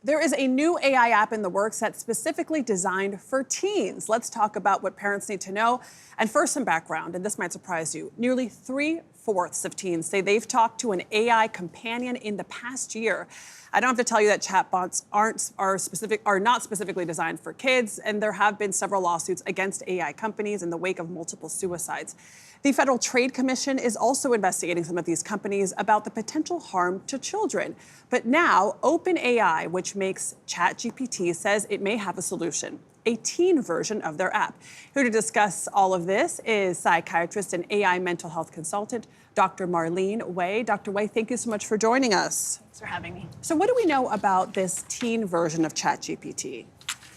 There is a new AI app in the works that's specifically designed for teens. Let's talk about what parents need to know. And first, some background, and this might surprise you. Nearly 3/4 of teens say they've talked to an AI companion in the past year. I don't have to tell you that chatbots are not specifically designed for kids, and there have been several lawsuits against AI companies in the wake of multiple suicides. The Federal Trade Commission is also investigating some of these companies about the potential harm to children. But now, OpenAI, which makes ChatGPT, says it may have a solution, a teen version of their app. Here to discuss all of this is psychiatrist and AI mental health consultant, Dr. Marlynn Wei. Dr. Wei, thank you so much for joining us. Thanks for having me. So what do we know about this teen version of ChatGPT?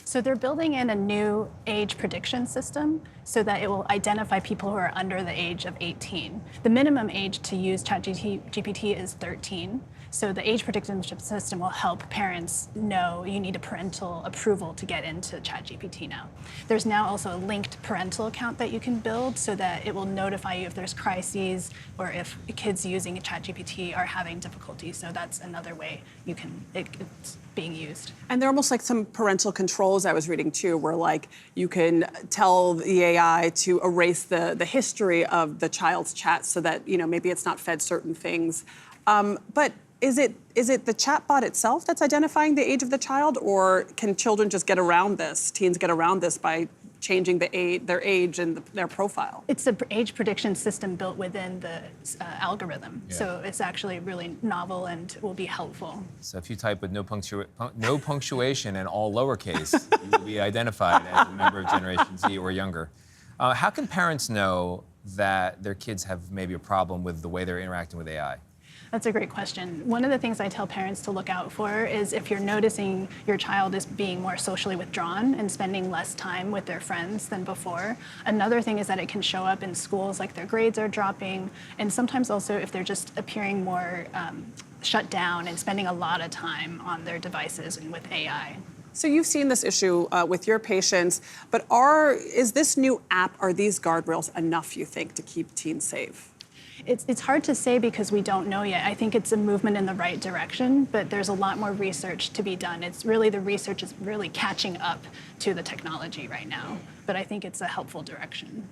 So they're building in a new age prediction system so that it will identify people who are under the age of 18. The minimum age to use ChatGPT is 13. So the age prediction system will help parents know you need a parental approval to get into ChatGPT now. There's now also a linked parental account that you can build so that it will notify you if there's crises or if kids using ChatGPT are having difficulty. So that's another way it's being used. And they're almost like some parental controls I was reading too, where like you can tell the AI to erase the history of the child's chat so that, maybe it's not fed certain things. But is it the chatbot itself that's identifying the age of the child, or can children just get around this, teens get around this by changing their age and their profile? It's an age prediction system built within the algorithm. Yeah. So it's actually really novel and will be helpful. So if you type with no punctuation and all lowercase, you will be identified as a member of Generation Z or younger. How can parents know that their kids have maybe a problem with the way they're interacting with AI? That's a great question. One of the things I tell parents to look out for is if you're noticing your child is being more socially withdrawn and spending less time with their friends than before. Another thing is that it can show up in schools, like their grades are dropping, and sometimes also if they're just appearing more shut down and spending a lot of time on their devices and with AI. So you've seen this issue with your patients, but is this new app, are these guardrails enough, you think, to keep teens safe? It's hard to say because we don't know yet. I think it's a movement in the right direction, but there's a lot more research to be done. The research is really catching up to the technology right now, but I think it's a helpful direction.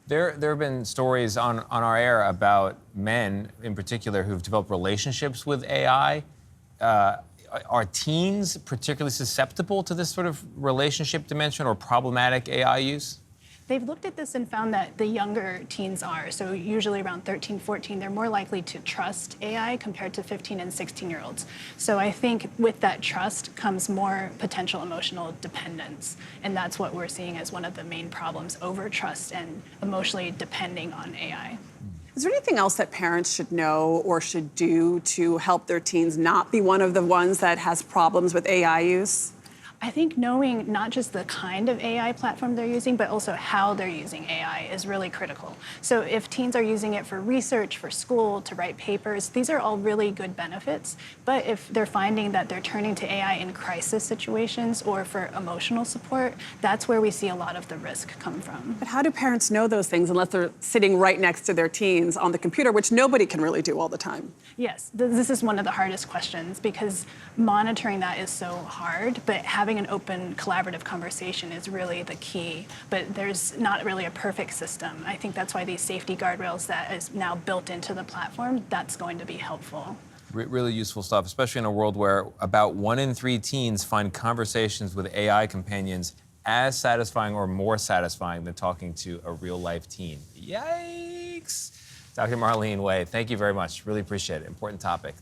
There have been stories on our air about men in particular who've developed relationships with AI. Are teens particularly susceptible to this sort of relationship dimension or problematic AI use? They've looked at this and found that the younger teens are, so usually around 13, 14, they're more likely to trust AI compared to 15 and 16-year-olds. So I think with that trust comes more potential emotional dependence. And that's what we're seeing as one of the main problems, over trust and emotionally depending on AI. Is there anything else that parents should know or should do to help their teens not be one of the ones that has problems with AI use? I think knowing not just the kind of AI platform they're using, but also how they're using AI is really critical. So if teens are using it for research, for school, to write papers, these are all really good benefits. But if they're finding that they're turning to AI in crisis situations or for emotional support, that's where we see a lot of the risk come from. But how do parents know those things unless they're sitting right next to their teens on the computer, which nobody can really do all the time? Yes, this is one of the hardest questions because monitoring that is so hard, but having an open, collaborative conversation is really the key, but there's not really a perfect system. I think that's why these safety guardrails that is now built into the platform, that's going to be helpful. Really useful stuff, especially in a world where about 1 in 3 teens find conversations with AI companions as satisfying or more satisfying than talking to a real-life teen. Yikes! Dr. Marlynn Wei, thank you very much. Really appreciate it. Important topic.